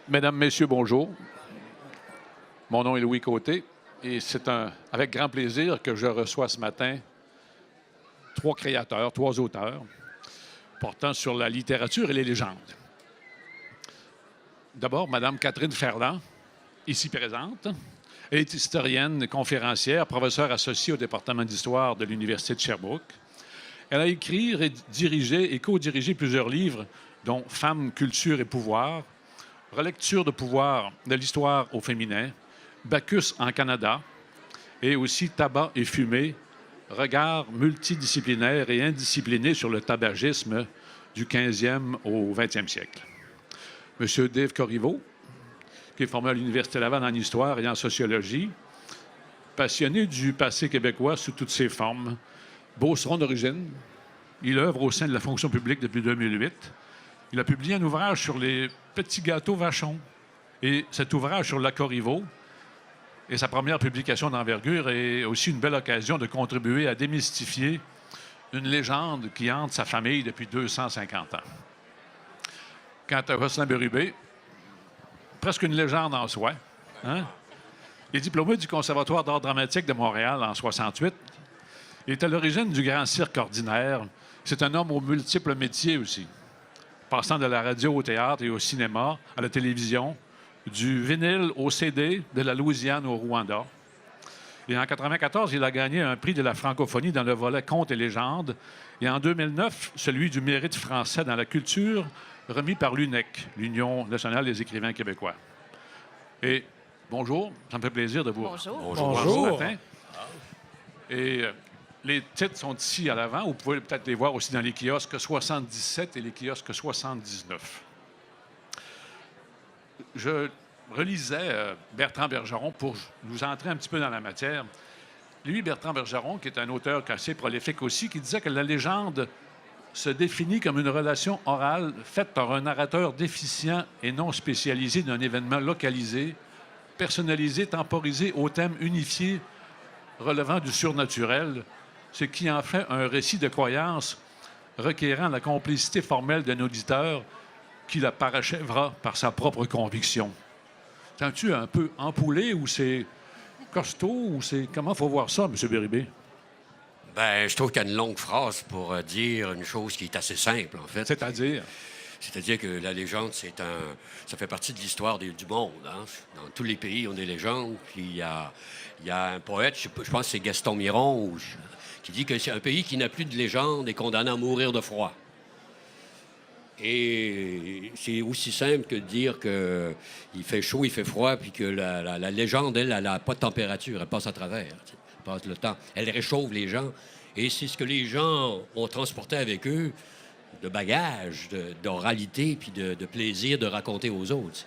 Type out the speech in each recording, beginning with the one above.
Mesdames, Messieurs, bonjour. Mon nom est Louis Côté et c'est avec grand plaisir que je reçois ce matin trois créateurs, trois auteurs portant sur la littérature et les légendes. D'abord, Mme Catherine Ferland, ici présente. Elle est historienne, conférencière, professeure associée au département d'histoire de l'Université de Sherbrooke. Elle a écrit, dirigé et co-dirigé plusieurs livres, dont Femmes, culture et pouvoir, Relecture de pouvoir de l'histoire au féminin, Bacchus en Canada, et aussi Tabac et fumée, regard multidisciplinaire et indiscipliné sur le tabagisme du 15e au 20e siècle. Monsieur Dave Corriveau, qui est formé à l'Université Laval en histoire et en sociologie, passionné du passé québécois sous toutes ses formes, beauceron d'origine. Il œuvre au sein de la fonction publique depuis 2008. Il a publié un ouvrage sur les petits gâteaux Vachon. Et cet ouvrage sur la Corriveau est sa première publication d'envergure et aussi une belle occasion de contribuer à démystifier une légende qui hante sa famille depuis 250 ans. Quant à Jocelyn Bérubé, presque une légende en soi. Hein? Il est diplômé du Conservatoire d'art dramatique de Montréal en 68. Il est à l'origine du grand cirque ordinaire. C'est un homme aux multiples métiers aussi, passant de la radio au théâtre et au cinéma, à la télévision, du vinyle au CD, de la Louisiane au Rwanda. Et en 1994, il a gagné un prix de la francophonie dans le volet Contes et légendes. Et en 2009, celui du mérite français dans la culture, remis par l'UNEC, l'Union nationale des écrivains québécois. Et bonjour, ça me fait plaisir de vous revoir ce matin. Et les titres sont ici à l'avant. Vous pouvez peut-être les voir aussi dans les kiosques 77 et les kiosques 79. Je relisais Bertrand Bergeron pour nous entrer un petit peu dans la matière. Lui, Bertrand Bergeron, qui est un auteur assez prolifique aussi, qui disait que la légende se définit comme une relation orale faite par un narrateur déficient et non spécialisé d'un événement localisé, personnalisé, temporisé au thème unifié relevant du surnaturel, ce qui en fait un récit de croyance requérant la complicité formelle d'un auditeur qui la parachèvera par sa propre conviction. Sens-tu un peu empoulé ou c'est costaud ou c'est... Comment faut voir ça, M. Bérubé? Ben, je trouve qu'il y a une longue phrase pour dire une chose qui est assez simple, en fait. C'est-à-dire? C'est-à-dire que la légende, ça fait partie de l'histoire du monde. Hein? Dans tous les pays, on a des légendes. Puis il y a un poète, je pense que c'est Gaston Miron, qui dit que c'est un pays qui n'a plus de légende est condamné à mourir de froid. Et c'est aussi simple que de dire qu'il fait chaud, il fait froid, puis que la légende, elle n'a pas de température, elle passe à travers. Elle passe le temps. Elle réchauffe les gens. Et c'est ce que les gens ont transporté avec eux de bagages, d'oralité, puis de plaisir de raconter aux autres,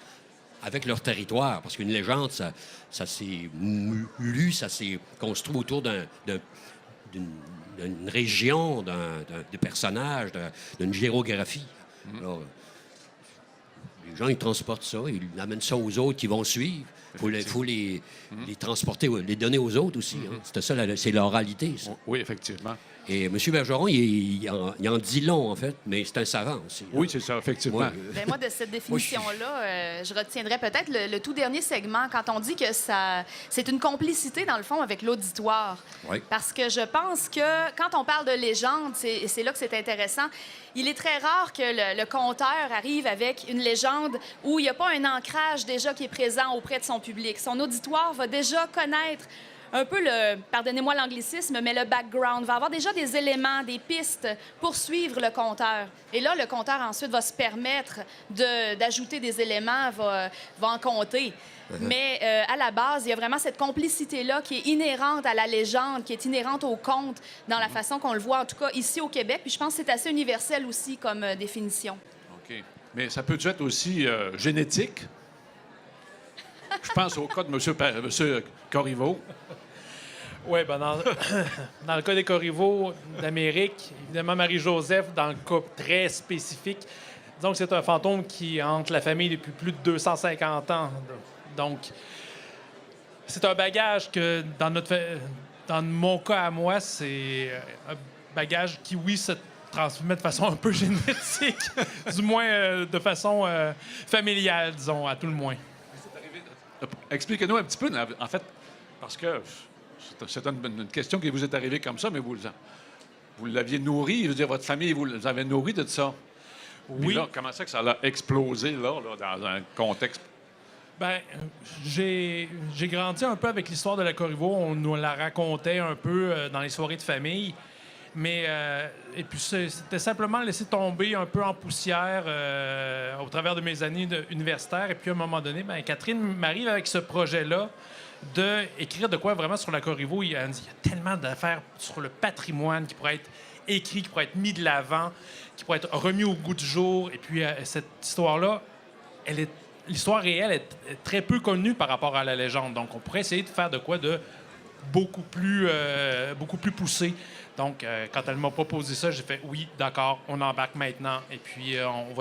avec leur territoire. Parce qu'une légende, ça s'est lu, ça s'est construit autour d'une région, de personnages, d'une géographie. Alors, les gens, ils transportent ça, ils amènent ça aux autres qui vont suivre. Il faut les transporter, les donner aux autres aussi. Hein. C'est ça, c'est l'oralité, ça. Oui, effectivement. Et M. Bergeron, il en dit long, en fait, mais c'est un savant aussi. Hein. Oui, c'est ça, effectivement. Moi, de cette définition-là, je retiendrai peut-être le tout dernier segment, quand on dit que c'est une complicité, dans le fond, avec l'auditoire. Oui. Parce que je pense que quand on parle de légende, c'est là que c'est intéressant, il est très rare que le conteur arrive avec une légende où il n'y a pas un ancrage déjà qui est présent auprès de son public. Son auditoire va déjà connaître un peu pardonnez-moi l'anglicisme, mais le background, va avoir déjà des éléments, des pistes pour suivre le conteur. Et là, le conteur ensuite va se permettre d'ajouter des éléments, va en compter. Mais à la base, il y a vraiment cette complicité-là qui est inhérente à la légende, qui est inhérente au conte, dans la façon qu'on le voit, en tout cas ici au Québec. Puis je pense que c'est assez universel aussi comme définition. OK. Mais ça peut être aussi génétique? Je pense au cas de M. Corriveau. Oui, ben dans le cas des Corriveau d'Amérique, évidemment, Marie-Joseph, dans le cas très spécifique, disons que c'est un fantôme qui hante la famille depuis plus de 250 ans. Donc, c'est un bagage que, dans mon cas à moi, c'est un bagage qui, oui, se transmet de façon un peu génétique, du moins de façon familiale, disons, à tout le moins. Expliquez-nous un petit peu, en fait, parce que c'est une question qui vous est arrivée comme ça, mais vous l'aviez nourri, je veux dire, votre famille vous avez nourri de ça. Puis Oui. là, comment ça que ça a explosé là, dans un contexte? Ben, j'ai grandi un peu avec l'histoire de la Corriveau. On nous la racontait un peu dans les soirées de famille. Mais, et puis, c'était simplement laissé tomber un peu en poussière au travers de mes années universitaires. Et puis, à un moment donné, ben, Catherine m'arrive avec ce projet-là d'écrire de quoi vraiment sur la Corriveau. Il y a tellement d'affaires sur le patrimoine qui pourraient être écrits, qui pourraient être mis de l'avant, qui pourraient être remis au goût du jour. Et puis, cette histoire-là, l'histoire réelle est très peu connue par rapport à la légende. Donc, on pourrait essayer de faire de quoi de beaucoup plus poussé. Donc, quand elle m'a proposé ça, j'ai fait oui, d'accord, on embarque maintenant. Et puis, on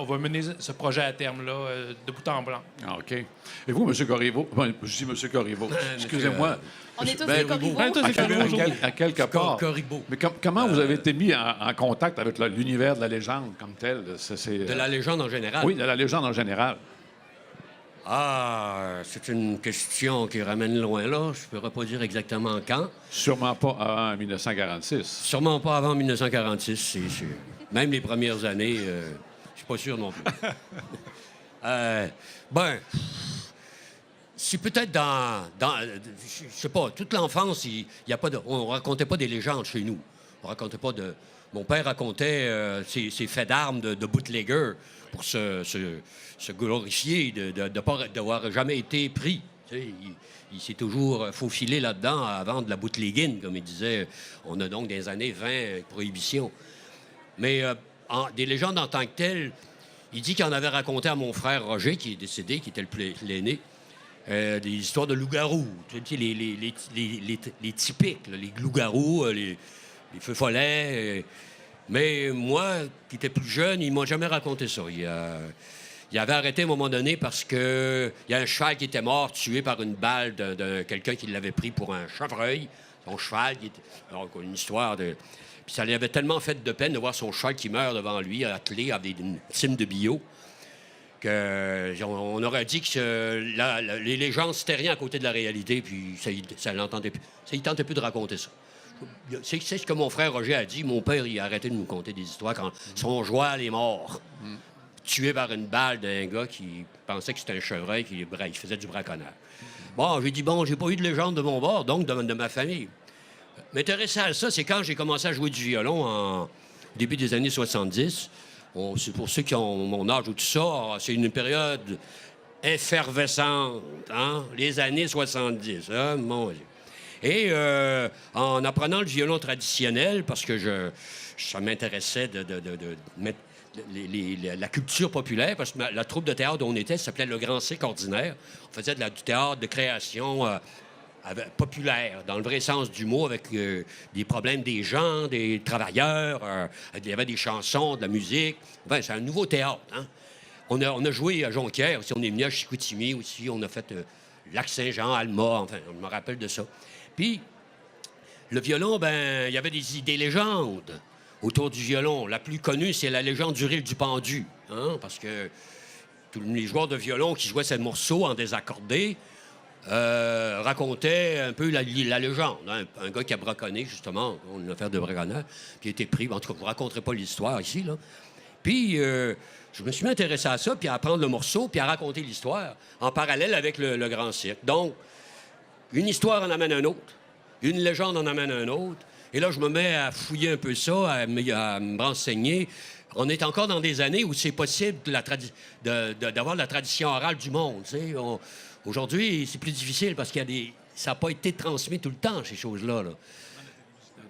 va mener ce projet à terme, là, de bout en blanc. Ah, OK. Et vous, M. Corriveau? Ben, je dis M. Corriveau. Excusez-moi. On est tous Ben, des Corriveau. On est tous des Corriveau aujourd'hui. À quelque part. Corriveau. Mais comment vous avez été mis en contact avec l'univers de la légende comme tel? De la légende en général. Oui, de la légende en général. Ah, c'est une question qui ramène loin là. Je ne pourrais pas dire exactement quand. Sûrement pas avant 1946. Sûrement pas avant 1946, c'est sûr. Même les premières années, je suis pas sûr non plus. Ben, c'est peut-être je sais pas, toute l'enfance, on racontait pas des légendes chez nous. On racontait pas de... Mon père racontait ses faits d'armes de bootlegger pour se glorifier d'avoir jamais été pris. Tu sais, il s'est toujours faufilé là-dedans à vendre de la bootlegging, comme il disait. On a donc des années 20 prohibition. Mais des légendes en tant que telles, il dit qu'il en avait raconté à mon frère Roger, qui est décédé, qui était l'aîné, des histoires de loups-garous. Tu sais, les typiques, là, les loups-garous, les feux follets. Mais moi, qui étais plus jeune, il m'a jamais raconté ça. Il avait arrêté à un moment donné parce que il y a un cheval qui était mort, tué par une balle de quelqu'un qui l'avait pris pour un chevreuil. Son cheval, donc une histoire de... Puis ça lui avait tellement fait de peine de voir son cheval qui meurt devant lui, attelé à une cime de bio, qu'on aurait dit que les légendes, c'était rien à côté de la réalité, puis ça l'entendait plus. Ça, il tentait plus de raconter ça. C'est ce que mon frère Roger a dit. Mon père, il a arrêté de nous conter des histoires quand son joual est mort. Tué par une balle d'un gars qui pensait que c'était un chevreuil, qui faisait du braconnage. Bon, j'ai dit, j'ai pas eu de légende de mon bord, donc de ma famille. M'intéressant à ça, c'est quand j'ai commencé à jouer du violon au début des années 70. C'est pour ceux qui ont mon âge ou tout ça, c'est une période effervescente, hein? Les années 70, hein? Mon Dieu. Et en apprenant le violon traditionnel, parce que ça m'intéressait de mettre la culture populaire, parce que la troupe de théâtre où on était s'appelait le Grand Cirque Ordinaire. On faisait du théâtre de création populaire, dans le vrai sens du mot, avec des problèmes des gens, des travailleurs. Il y avait des chansons, de la musique. Enfin, c'est un nouveau théâtre. Hein? On a joué à Jonquière, aussi, on est venu à Chicoutimi aussi, on a fait Lac-Saint-Jean, Alma, enfin, je me rappelle de ça. Puis, le violon, il y avait des légendes autour du violon. La plus connue, c'est la légende du rire du pendu, hein? Parce que tous les joueurs de violon qui jouaient ces morceaux en désaccordé racontaient un peu la légende. Hein? Un gars qui a braconné, justement, une affaire de braconnage, qui a été pris. En tout cas, je ne vous raconterai pas l'histoire ici, là. Puis, je me suis intéressé à ça, puis à apprendre le morceau, puis à raconter l'histoire en parallèle avec le Grand Cirque. Donc, une histoire en amène un autre, une légende en amène un autre. Et là, je me mets à fouiller un peu ça, à me renseigner. On est encore dans des années où c'est possible d'avoir la tradition orale du monde. Aujourd'hui, c'est plus difficile parce ça n'a pas été transmis tout le temps, ces choses-là. Là.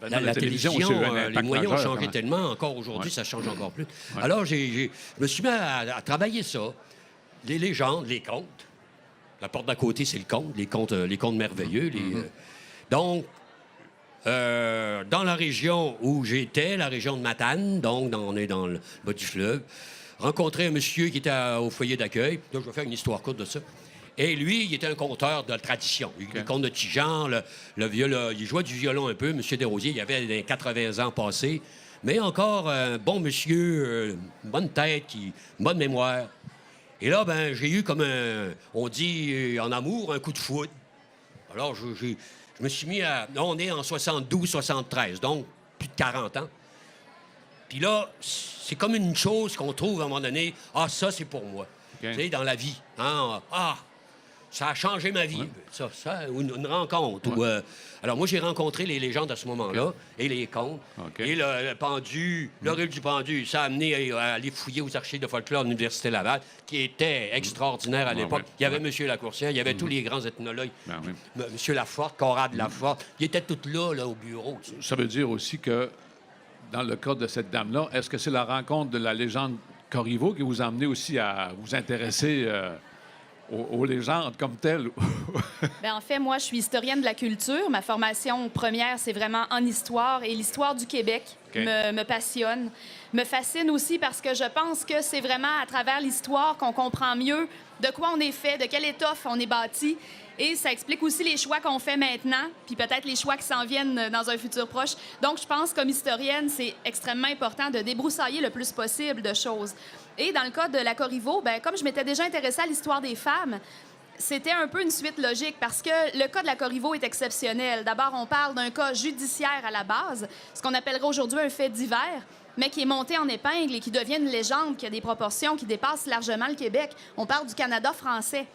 La télévision, les moyens ont changé tellement. Encore aujourd'hui, ça change encore plus. Ouais. Alors, je me suis mis à travailler ça. Les légendes, les contes. La porte d'à côté, c'est le conte. Les contes merveilleux. Donc, dans la région où j'étais, la région de Matane, donc on est dans le bas du fleuve, rencontré un monsieur qui était au foyer d'accueil. Là, je vais faire une histoire courte de ça. Et lui, il était un conteur de la tradition. Les contes de Tijan, il jouait du violon un peu. M. Desrosiers, il avait 80 ans passés. mais encore un bon monsieur, une bonne tête, une bonne mémoire. Et là, ben, j'ai eu comme on dit en amour, un coup de foudre. Alors, je me suis mis à... Là, on est en 72-73, donc plus de 40 ans. Puis là, c'est comme une chose qu'on trouve à un moment donné. Ah, ça, c'est pour moi. Okay. Tu sais, dans la vie. Hein? Ah, ça a changé ma vie. Ouais. Ça, une rencontre. Ouais. Alors, moi, j'ai rencontré les légendes à ce moment-là, et les contes. Et le pendu, l'orule du pendu, ça a amené à aller fouiller aux archives de folklore de l'Université Laval, qui était extraordinaire à l'époque. Il y avait M. Lacourcière, il y avait tous les grands ethnologues. M. Laforte, Conrad Laforte. Ils étaient tous là au bureau. Tu sais. Ça veut dire aussi que, dans le cas de cette dame-là, est-ce que c'est la rencontre de la légende Corriveau qui vous a amené aussi à vous intéresser aux légendes comme telles? Bien, en fait, moi, je suis historienne de la culture. Ma formation première, c'est vraiment en histoire. Et l'histoire du Québec me passionne, me fascine aussi parce que je pense que c'est vraiment à travers l'histoire qu'on comprend mieux de quoi on est fait, de quelle étoffe on est bâti. Et ça explique aussi les choix qu'on fait maintenant, puis peut-être les choix qui s'en viennent dans un futur proche. Donc, je pense, comme historienne, c'est extrêmement important de débroussailler le plus possible de choses. Et dans le cas de la Corriveau, bien, comme je m'étais déjà intéressée à l'histoire des femmes, c'était un peu une suite logique parce que le cas de la Corriveau est exceptionnel. D'abord, on parle d'un cas judiciaire à la base, ce qu'on appellerait aujourd'hui un fait divers, mais qui est monté en épingle et qui devient une légende qui a des proportions qui dépassent largement le Québec. On parle du Canada français.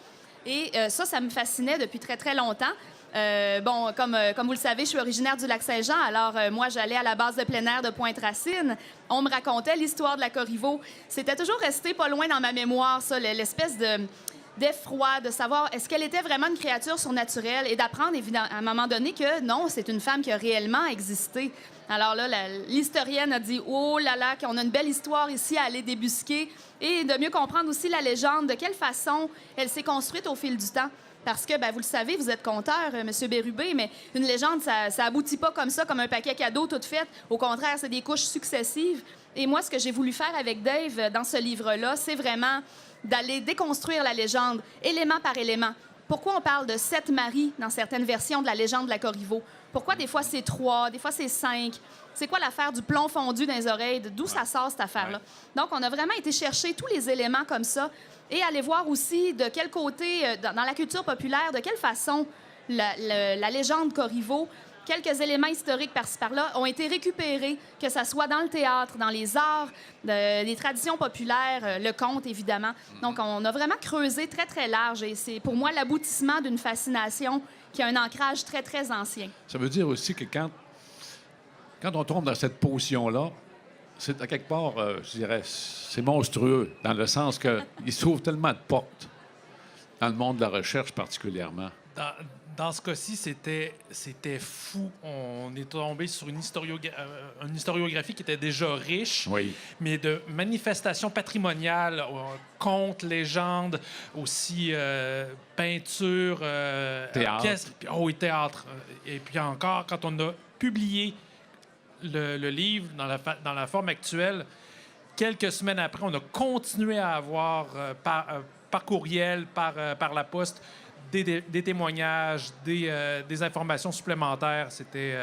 Et ça me fascinait depuis très, très longtemps. Comme vous le savez, je suis originaire du Lac-Saint-Jean. Alors, moi, j'allais à la base de plein air de Pointe-Racine. On me racontait l'histoire de la Corriveau. C'était toujours resté pas loin dans ma mémoire, ça, l'espèce d'effroi, de savoir est-ce qu'elle était vraiment une créature surnaturelle et d'apprendre, évidemment, à un moment donné, que non, c'est une femme qui a réellement existé. Alors là, l'historienne a dit « Oh là là, qu'on a une belle histoire ici à aller débusquer » et de mieux comprendre aussi la légende, de quelle façon elle s'est construite au fil du temps. Parce que, vous le savez, vous êtes conteur, M. Bérubé, mais une légende, ça aboutit pas comme ça, comme un paquet cadeau tout fait. Au contraire, c'est des couches successives. Et moi, ce que j'ai voulu faire avec Dave dans ce livre-là, c'est vraiment d'aller déconstruire la légende, élément par élément. Pourquoi on parle de 7 maris dans certaines versions de la légende de la Corriveau? Pourquoi des fois c'est 3, des fois c'est 5? C'est quoi l'affaire du plomb fondu dans les oreilles? D'où ça sort, cette affaire-là? Donc, on a vraiment été chercher tous les éléments comme ça et aller voir aussi de quel côté, dans la culture populaire, de quelle façon la légende Corriveau, quelques éléments historiques par-ci par-là ont été récupérés, que ce soit dans le théâtre, dans les arts, les traditions populaires, le conte, évidemment. Donc, on a vraiment creusé très, très large et c'est pour moi l'aboutissement d'une fascination qui a un ancrage très, très ancien. Ça veut dire aussi que quand on tombe dans cette position-là, c'est à quelque part, je dirais, c'est monstrueux, dans le sens qu'il s'ouvre tellement de portes, dans le monde de la recherche particulièrement. Dans ce cas-ci, c'était fou. On est tombé sur une historiographie qui était déjà riche, mais de manifestations patrimoniales, contes, légendes, aussi peinture, théâtre. Pièces. Oh oui, théâtre. Et puis encore, quand on a publié le livre dans la forme actuelle, quelques semaines après, on a continué à avoir par courriel, par la poste, des témoignages, des informations supplémentaires. C'était...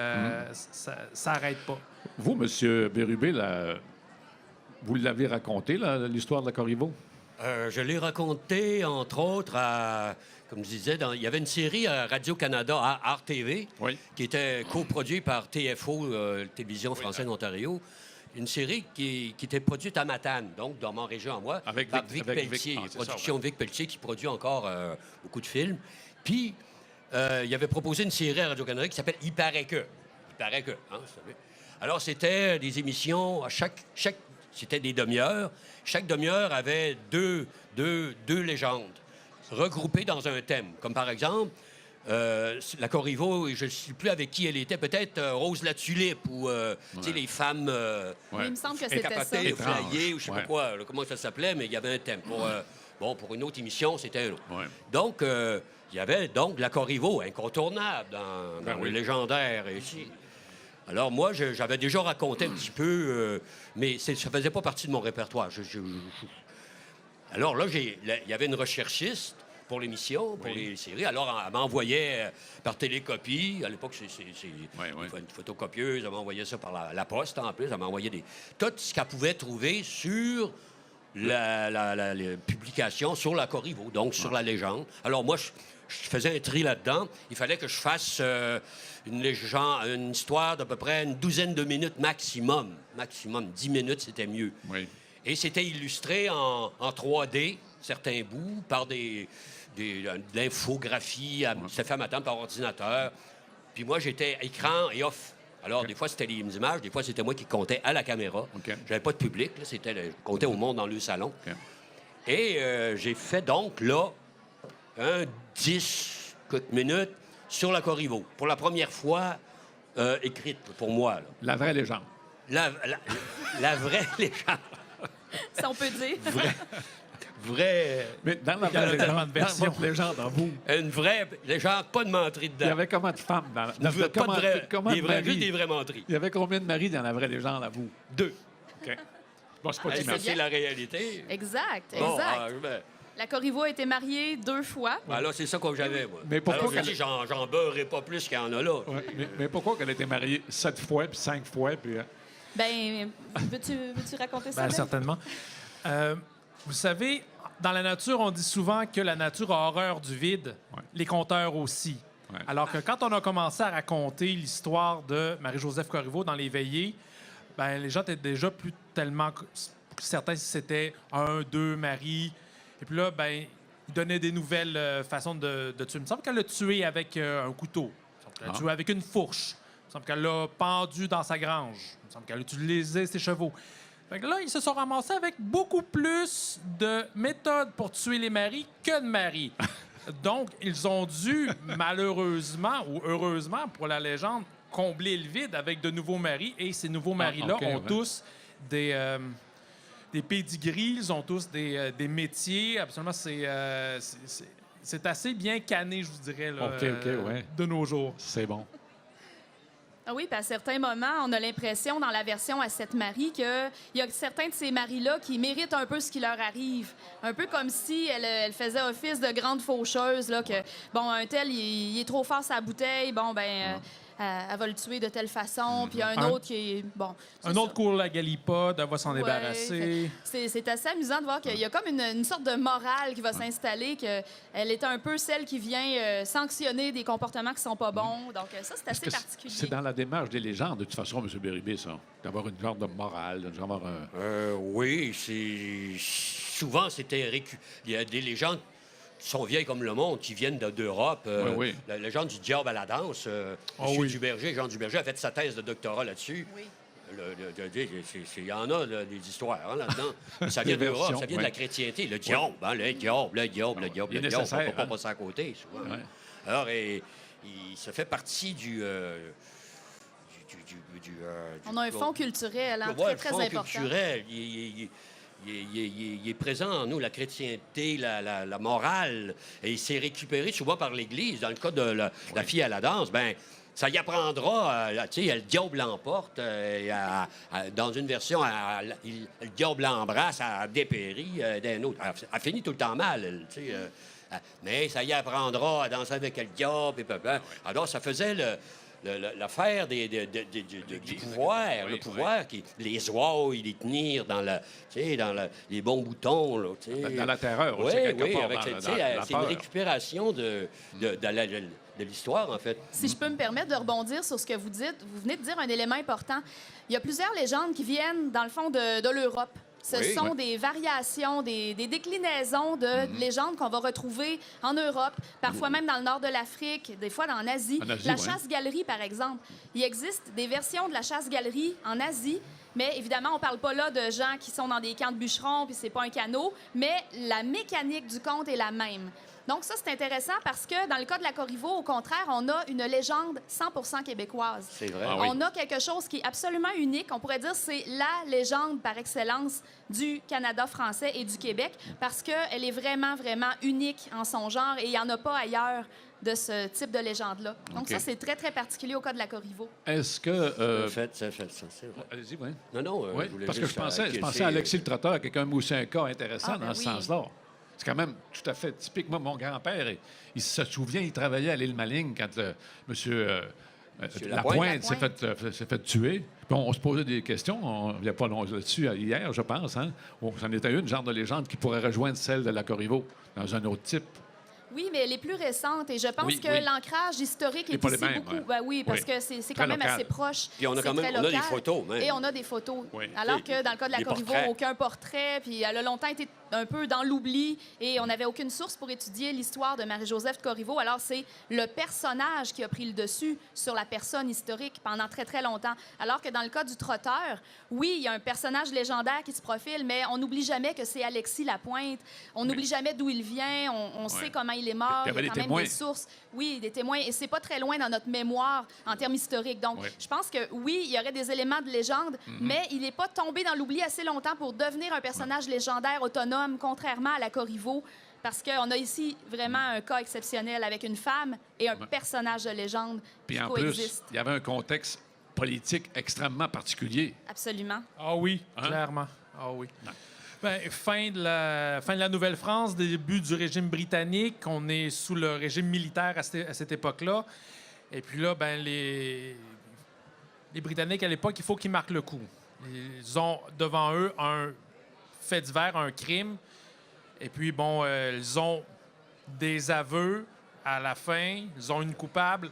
ça n'arrête pas. Vous, M. Bérubé, vous l'avez raconté, l'histoire de la Corriveau? Je l'ai raconté, entre autres, comme je disais, il y avait une série à Radio-Canada, à RTV, qui était coproduite par TFO, Télévision française d'Ontario. Une série qui était produite à Matane, donc dans ma région à moi, par Vic Pelletier, production Vic Pelletier, qui produit encore beaucoup de films. Puis, il avait proposé une série à Radio-Canada qui s'appelle « Il paraît que ». Il paraît que, hein, vous savez. Alors, c'était des émissions, c'était des demi-heures. Chaque demi-heure avait deux légendes regroupées dans un thème. Comme par exemple, la Corriveau, je ne sais plus avec qui elle était, peut-être Rose la Tulipe ou tu sais, les femmes Oui, il me semble que c'était ça. Effrayées, ou je ne sais pas quoi, comment ça s'appelait, mais il y avait un thème. Pour une autre émission, c'était un autre. Donc, il y avait donc la Corriveau, incontournable dans le légendaire ici. Alors, moi, j'avais déjà raconté un petit peu, mais ça ne faisait pas partie de mon répertoire. Alors là, il y avait une recherchiste pour l'émission, pour Oui. les séries. Alors, elle m'envoyait par télécopie. À l'époque, c'est oui. une photocopieuse. Elle m'envoyait ça par la poste, en plus. Elle m'envoyait tout ce qu'elle pouvait trouver sur les publications sur la Corriveau, donc sur la légende. Alors, moi, je faisais un tri là-dedans. Il fallait que je fasse une histoire d'à peu près une douzaine de minutes maximum. Maximum. 10 minutes, c'était mieux. Oui. Et c'était illustré en 3D, certains bouts, par de l'infographie. C'était fait à ma table par ordinateur. Puis moi, j'étais écran et off. Alors, des fois, c'était les images, des fois, c'était moi qui comptais à la caméra. OK. J'avais pas de public, là, je comptais au monde dans le salon. OK. Et j'ai fait donc, là, 10 minutes sur la Corriveau. Pour la première fois écrite pour moi. Là. La vraie légende. La vraie légende. Si on peut dire. Vraie... Mais dans la Il y en a vraie tellement légende, de versions. dans votre légende, en vous, Une vraie légende, pas de menterie il y dedans. avait combien de femmes dans Pas de vraies, juste des vraies menteries. Il y avait combien de maris dans la vraie légende, à vous? 2. OK. Bon, c'est pas Ça, immense. c'est la réalité. Exact, Bon, exact. ben, La Corriveau a été mariée 2 fois. là, c'est ça que j'avais, moi. Mais pourquoi Alors, je qu'elle- dis, j'en beurrerai pas plus qu'il y en a là. Ouais, mais pourquoi qu'elle a été mariée 7 fois, puis 5 fois, puis... Ben, veux-tu raconter ça? Ben, Dave? certainement. Vous savez, dans la nature, on dit souvent que la nature a horreur du vide, Ouais. les conteurs aussi. Ouais. Alors que quand on a commencé à raconter l'histoire de Marie-Joseph Corriveau dans les veillées, ben, les gens étaient déjà plus tellement certains si c'était 1, 2 maris. Et puis là, ben, ils donnaient des nouvelles façons de tuer. Il me semble qu'elle l'a tué avec un couteau. Il me semble qu'elle l'a tué avec une fourche. Il me semble qu'elle l'a pendu dans sa grange. Il me semble qu'elle a utilisé ses chevaux. Fait que là, ils se sont ramassés avec beaucoup plus de méthodes pour tuer les maris que de maris. Donc, ils ont dû, malheureusement ou heureusement pour la légende, combler le vide avec de nouveaux maris. Et ces nouveaux maris-là OK, ont ouais. tous des pédigris, ils ont tous des métiers. Absolument, c'est assez bien canné, je vous dirais, là, OK, ouais. de nos jours. C'est bon. Ah oui, puis à certains moments, on a l'impression, dans la version à Sept maris, qu'il y a certains de ces maris-là qui méritent un peu ce qui leur arrive. Un peu comme si elle faisait office de grande faucheuse, là, que, bon, un tel, il est trop fort sa bouteille, bon, ben, elle va le tuer de telle façon, puis un autre qui est, bon... c'est Un ça. autre court la galipode, elle va s'en Ouais, débarrasser. c'est assez amusant de voir qu'il y a comme une sorte de morale qui va s'installer, qu'elle est un peu celle qui vient sanctionner des comportements qui sont pas bons. Donc ça, c'est Est-ce assez que particulier. c'est dans la démarche des légendes, de toute façon, M. Bérubé, ça? D'avoir une genre de morale, d'avoir un... Oui, souvent, c'était... Il y a des légendes qui sont vieilles comme le monde, qui viennent d'Europe. Oui. La légende du diable à la danse. oui. Jean Duberger a fait sa thèse de doctorat là-dessus. Oui. Il y en a là, des histoires hein, là-dedans. Mais ça vient Des d'Europe, versions, ça vient de oui. la chrétienté. Le diable, hein, le diable. Il est nécessaire, On ne peut pas hein. passer à côté, souvent. Ouais. Alors, ça fait partie du On a un fond culturel hein, Ouais, très, le fond très important. culturel. Il est présent en nous, la chrétienté, la morale. Et il s'est récupéré souvent par l'Église. Dans le cas de la fille à la danse, ben ça y apprendra. Tu sais, le diable l'emporte. Dans une version, le diable l'embrasse, elle dépérit d'un autre. Elle finit tout le temps mal, elle, tu sais. Mais ça y apprendra à danser avec le diable. Alors, ça faisait l'affaire du pouvoir, Oui, le pouvoir, les oies, les tenir dans, les bons boutons. Là, Dans la terreur aussi, oui, quelque oui, part, avec dans c'est la une peur. récupération de l'histoire, en fait. Si je peux me permettre de rebondir sur ce que vous dites, vous venez de dire un élément important. Il y a plusieurs légendes qui viennent, dans le fond, de l'Europe. Ce Oui. sont des variations, des déclinaisons de légendes qu'on va retrouver en Europe, parfois même dans le nord de l'Afrique, des fois en Asie. En Asie, La ouais. chasse-galerie, par exemple. Il existe des versions de la chasse-galerie en Asie, mais évidemment, on ne parle pas là de gens qui sont dans des camps de bûcherons, puis c'est pas un canot, mais la mécanique du conte est la même. Donc ça, c'est intéressant parce que dans le cas de la Corriveau, au contraire, on a une légende 100% québécoise. C'est vrai. Ah oui. On a quelque chose qui est absolument unique. On pourrait dire que c'est la légende par excellence du Canada français et du Québec parce qu'elle est vraiment, vraiment unique en son genre et il n'y en a pas ailleurs de ce type de légende-là. Donc OK. ça, c'est très, très particulier au cas de la Corriveau. Est-ce que... Ça fait ça, c'est vrai. Allez-y, oui. Non, Oui, je voulais parce que juste je pensais à acquiescer, Alexis le Trotteur, quelqu'un aussi un cas intéressant Ah, ben dans ce oui. sens-là. C'est quand même tout à fait typique. Moi, mon grand-père, il se souvient, il travaillait à l'île Maligne quand M. Lapointe s'est fait tuer. Puis on se posait des questions. Il n'y a pas long là-dessus hier, je pense. Hein? C'en était une, genre de légende qui pourrait rejoindre celle de la Corriveau dans un autre type. Oui, mais elle est plus récente et je pense que l'ancrage historique est pas les ici mêmes, beaucoup. ouais. Ben oui, parce Oui. que c'est Très quand même local. assez proche. Puis on a quand même C'est très on a des local. photos, même. Et on a des photos. Oui. Alors que dans le cas de la Des Corriveau, portraits. aucun portrait. Puis elle a longtemps été un peu dans l'oubli et on n'avait aucune source pour étudier l'histoire de Marie-Joseph de Corriveau. Alors c'est le personnage qui a pris le dessus sur la personne historique pendant très, très longtemps. Alors que dans le cas du trotteur, oui, il y a un personnage légendaire qui se profile, mais on n'oublie jamais que c'est Alexis Lapointe. On n'oublie jamais d'où il vient. On sait comment il est mort. Il y avait a quand des même témoins. des sources. Oui, des témoins. Et c'est pas très loin dans notre mémoire en termes historiques. Donc, je pense que oui, il y aurait des éléments de légende, mais il n'est pas tombé dans l'oubli assez longtemps pour devenir un personnage légendaire autonome, contrairement à la Corriveau. Parce qu'on a ici vraiment un cas exceptionnel avec une femme et un personnage de légende Puis qui en coexistent. plus, il y avait un contexte politique extrêmement particulier. Absolument. Ah oui, Hein? clairement. Ah oui. Ben, fin de la Nouvelle-France, début du régime britannique. On est sous le régime militaire à cette époque-là. Et puis là, ben, les Britanniques, à l'époque, il faut qu'ils marquent le coup. Ils ont devant eux un fait divers, un crime. Et puis, bon, ils ont des aveux à la fin. Ils ont une coupable.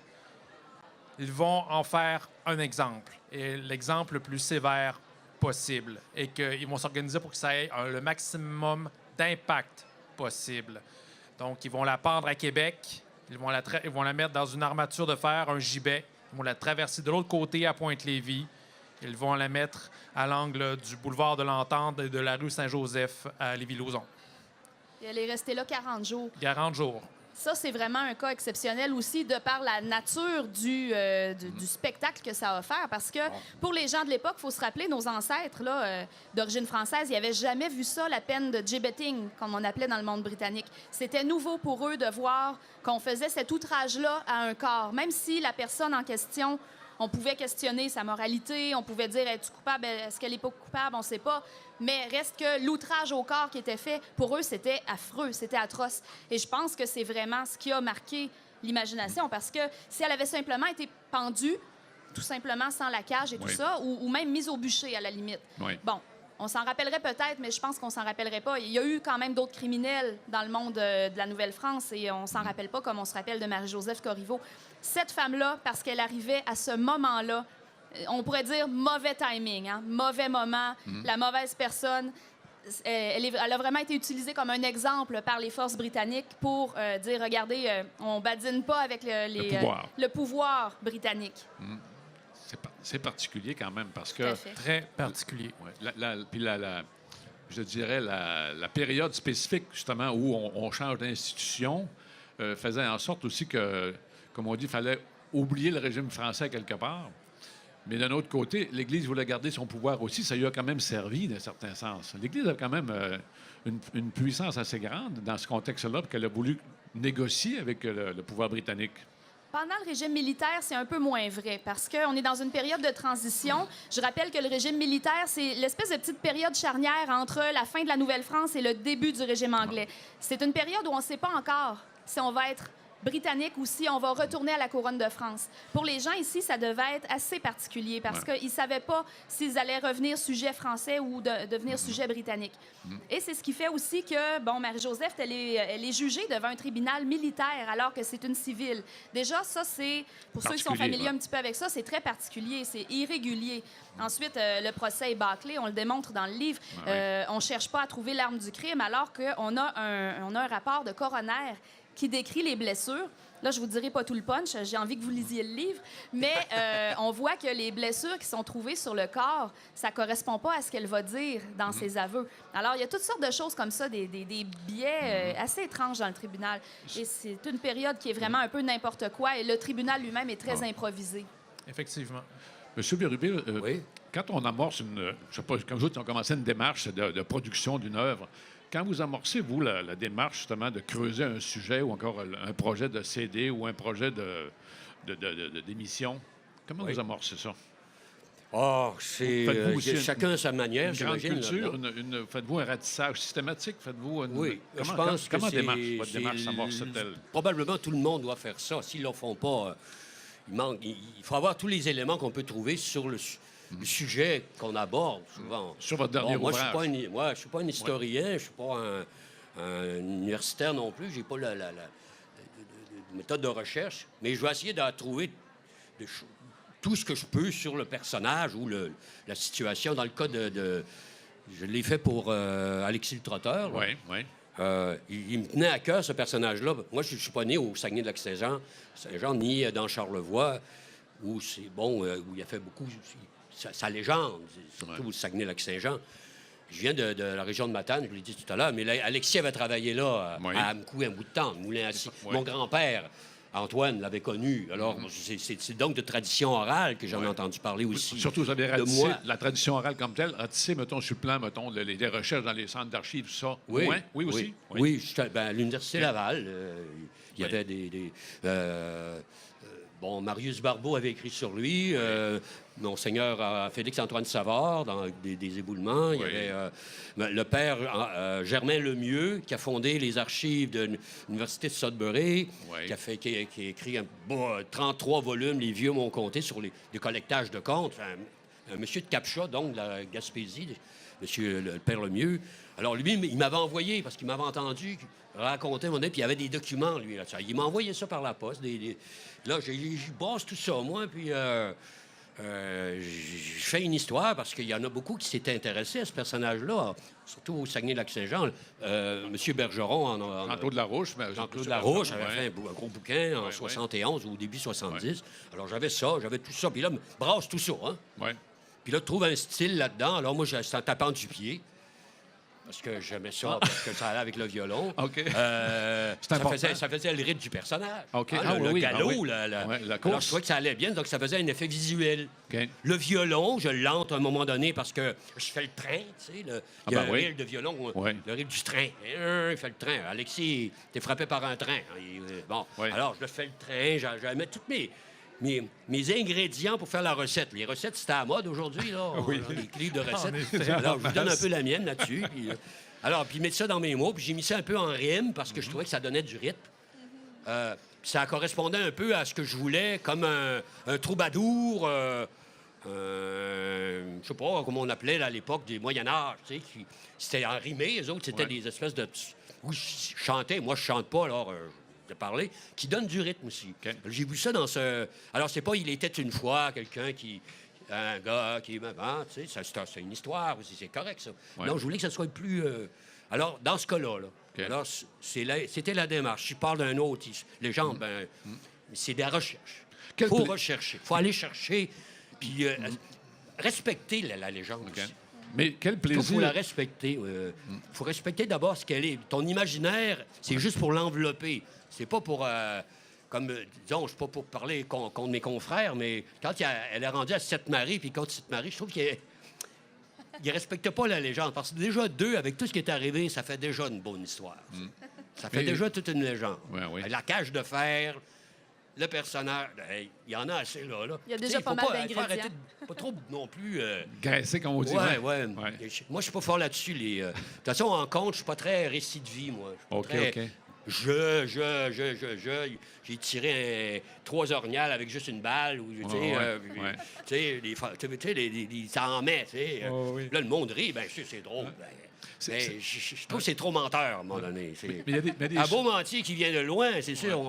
Ils vont en faire un exemple. Et l'exemple le plus sévère possible. Et qu'ils vont s'organiser pour que ça ait le maximum d'impact possible. Donc, ils vont la pendre à Québec. Ils vont la mettre dans une armature de fer, un gibet. Ils vont la traverser de l'autre côté à Pointe-Lévis. Ils vont la mettre à l'angle du boulevard de l'Entente et de la rue Saint-Joseph à Lévis-Lauzon. Et elle est restée là 40 jours. 40 jours. Ça, c'est vraiment un cas exceptionnel aussi de par la nature du spectacle que ça a offert. Parce que pour les gens de l'époque, il faut se rappeler, nos ancêtres d'origine française, ils n'avaient jamais vu ça, la peine de gibbeting, comme on appelait dans le monde britannique. C'était nouveau pour eux de voir qu'on faisait cet outrage-là à un corps. Même si la personne en question, on pouvait questionner sa moralité, on pouvait dire, es-tu coupable, est-ce qu'elle n'est pas coupable, on ne sait pas. Mais reste que l'outrage au corps qui était fait, pour eux, c'était affreux, c'était atroce. Et je pense que c'est vraiment ce qui a marqué l'imagination, parce que si elle avait simplement été pendue, tout simplement sans la cage et tout ça, ou même mise au bûcher, à la limite. Oui. Bon, on s'en rappellerait peut-être, mais je pense qu'on s'en rappellerait pas. Il y a eu quand même d'autres criminels dans le monde de la Nouvelle-France et on s'en rappelle pas comme on se rappelle de Marie-Joseph Corriveau. Cette femme-là, parce qu'elle arrivait à ce moment-là, on pourrait dire mauvais timing, hein? Mauvais moment, la mauvaise personne. Elle a vraiment été utilisée comme un exemple par les forces britanniques pour dire, regardez, on badine pas avec le pouvoir britannique. C'est particulier quand même parce Tout à que... fait. Très particulier. Ouais, puis je dirais la période spécifique, justement, où on change d'institution, faisait en sorte aussi que, comme on dit, il fallait oublier le régime français quelque part. Mais d'un autre côté, l'Église voulait garder son pouvoir aussi. Ça lui a quand même servi, d'un certain sens. L'Église a quand même une puissance assez grande dans ce contexte-là, qu'elle a voulu négocier avec le pouvoir britannique. Pendant le régime militaire, c'est un peu moins vrai parce qu'on est dans une période de transition. Je rappelle que le régime militaire, c'est l'espèce de petite période charnière entre la fin de la Nouvelle-France et le début du régime anglais. C'est une période où on ne sait pas encore si on va être britannique ou si on va retourner à la couronne de France. Pour les gens ici, ça devait être assez particulier parce qu'ils ne savaient pas s'ils allaient revenir sujet français ou devenir sujet britannique. Et c'est ce qui fait aussi que, bon, Marie-Joseph, elle est jugée devant un tribunal militaire alors que c'est une civile. Déjà, ça, c'est, pour ceux qui sont familiers un petit peu avec ça, c'est très particulier, c'est irrégulier. Ensuite, le procès est bâclé, on le démontre dans le livre. On ne cherche pas à trouver l'arme du crime alors qu'on a un rapport de coroner qui décrit les blessures. Là, je vous dirai pas tout le punch, j'ai envie que vous lisiez le livre, mais on voit que les blessures qui sont trouvées sur le corps, ça correspond pas à ce qu'elle va dire dans ses aveux. Alors, il y a toutes sortes de choses comme ça, des biais assez étranges dans le tribunal. Et c'est une période qui est vraiment un peu n'importe quoi, et le tribunal lui-même est très improvisé. Effectivement. Monsieur Bérubé, Oui. quand on amorce je sais pas, comme vous autres, on commencé une démarche de production d'une œuvre, quand vous amorcez, vous, la démarche, justement, de creuser un sujet ou encore un projet de CD ou un projet d'émission, comment vous amorcez ça? Oh, c'est Faites-vous aussi chacun à sa manière, Une grande j'imagine. culture, là-dedans. faites-vous un ratissage systématique? Faites-vous une... Oui, je comment, pense que comment c'est... démarche, votre c'est démarche l- s'amorce-t-elle? Probablement tout le monde doit faire ça. S'ils ne le font pas, il faut avoir tous les éléments qu'on peut trouver sur le sujet qu'on aborde, souvent. Sur votre dernier Moi, je ouvrage. ne suis pas un historien, je ne suis pas un universitaire non plus, j'ai pas la méthode de recherche, mais je vais essayer de trouver tout ce que je peux sur le personnage ou la situation. Dans le cas je l'ai fait pour Alexis le Trotteur. là. Oui, oui. Il me tenait à cœur, ce personnage-là. Moi, je ne suis pas né au Saguenay-de-Lac-Saint-Jean, ni dans Charlevoix, où c'est où il a fait beaucoup sa légende, surtout au Saguenay-Lac-Saint-Jean. Je viens de la région de Matane, je vous l'ai dit tout à l'heure, mais là, Alexis avait travaillé là, Oui. à Amcou, un bout de temps, Moulin-Assis. Oui. Mon grand-père, Antoine, l'avait connu. Alors, c'est donc de tradition orale que j'en ai entendu parler aussi. Surtout, vous avez De ratissé moi. la tradition orale comme telle, ratissé, mettons, sur le plan, mettons, les recherches dans les centres d'archives, ça. Oui, Ouais? Oui, aussi. Oui, à l'Université Oui. Laval, il y Oui. avait Marius Barbeau avait écrit sur lui. Monseigneur Félix-Antoine Savard, dans des éboulements. Il y Oui. avait le père Germain Lemieux, qui a fondé les archives de l'Université de Sudbury, Oui. qui a écrit 33 volumes, Les vieux m'ont compté, sur les collectages de comptes. Un monsieur de Capcha, donc, de la Gaspésie, monsieur le père Lemieux. Alors, lui, il m'avait envoyé, parce qu'il m'avait entendu raconter mon puis il y avait des documents, lui, là-dessus. Il m'a envoyé ça par la poste. Là, je brasse tout ça, moi, puis je fais une histoire, parce qu'il y en a beaucoup qui s'étaient intéressés à ce personnage-là, surtout au Saguenay-Lac-Saint-Jean. Monsieur Bergeron... Jean-Claude Larouche. Jean-Claude Larouche avait ouais. fait un gros bouquin en Ouais, 71 ou au début 70. Alors, j'avais tout ça. Puis là, brasse tout ça, hein. Oui. Puis là, trouve un style là-dedans. Alors, moi, c'est en tapant du pied. Parce que j'aimais ça, parce que ça allait avec le violon. OK. Ça important. faisait le rythme du personnage. OK. Hein, Ah, le oui, galop, oui. la Ouais, la Alors, course. je trouvais que ça allait bien, donc ça faisait un effet visuel. OK. Le violon, je l'entre à un moment donné parce que je fais le train, tu sais. Il y a un oui. reel de violon, Oui. le reel du train. Il fait le train. Alexis, t'es frappé par un train. Bon, Oui. alors je fais le train, j'avais mis tous mes ingrédients pour faire la recette. Les recettes, c'était à la mode aujourd'hui, là. Oui. Les livres de recettes. effet, Alors, je vous en donne un masse. peu la mienne là-dessus. Puis mettre ça dans mes mots, puis j'ai mis ça un peu en rime parce que je trouvais que ça donnait du rythme. Puis ça correspondait un peu à ce que je voulais, comme un troubadour, je sais pas comment on appelait là, à l'époque des Moyen-Âge, tu sais, c'était en rimé, les autres, c'était Ouais. des espèces de... Oui, je chantais, moi je chante pas, alors je parler, qui donne du rythme aussi. OK. J'ai vu ça dans ce... Alors, c'est pas « Il était une fois », quelqu'un qui... Un gars qui... tu sais, c'est une histoire aussi, c'est correct, ça. Ouais. Non, je voulais que ça soit plus... Alors, dans ce cas-là, OK. alors, c'était la démarche. Je parle d'un autre légende, c'est de la recherche. Il Quel faut pla- rechercher. Il faut aller chercher, puis respecter la légende OK. aussi. Mais quel Il plaisir. faut la respecter. Il faut respecter d'abord ce qu'elle est. Ton imaginaire, c'est juste pour l'envelopper. C'est pas pour... disons, je suis pas pour parler contre mes confrères, mais quand elle est rendue à Sainte-Marie, puis contre Sainte-Marie, je trouve qu'il ne respecte pas la légende. Parce que déjà, avec tout ce qui est arrivé, ça fait déjà une bonne histoire. Ça fait Mais- déjà toute une légende. Ouais, oui. La cage de fer, le personnage, il y en a assez là. Il y a Tu sais, déjà pas faut mal faut d'ingrédients. arrêter pas trop non plus... Graissé, comme on dit. Ouais. Ouais. Moi, je suis pas fort là-dessus. De toute façon, en compte, je suis pas très récit de vie, moi. Je suis pas OK, très- OK. J'ai tiré 3 orignales avec juste une balle. Ou, tu sais, ouais. tu sais, ça en met, tu sais. Oh, oui. Là, le monde rit, ben, je sais, c'est drôle. Mais je trouve que c'est trop menteur, à un moment donné. Mais il y a des Un beau mentier qui vient de loin, c'est sûr.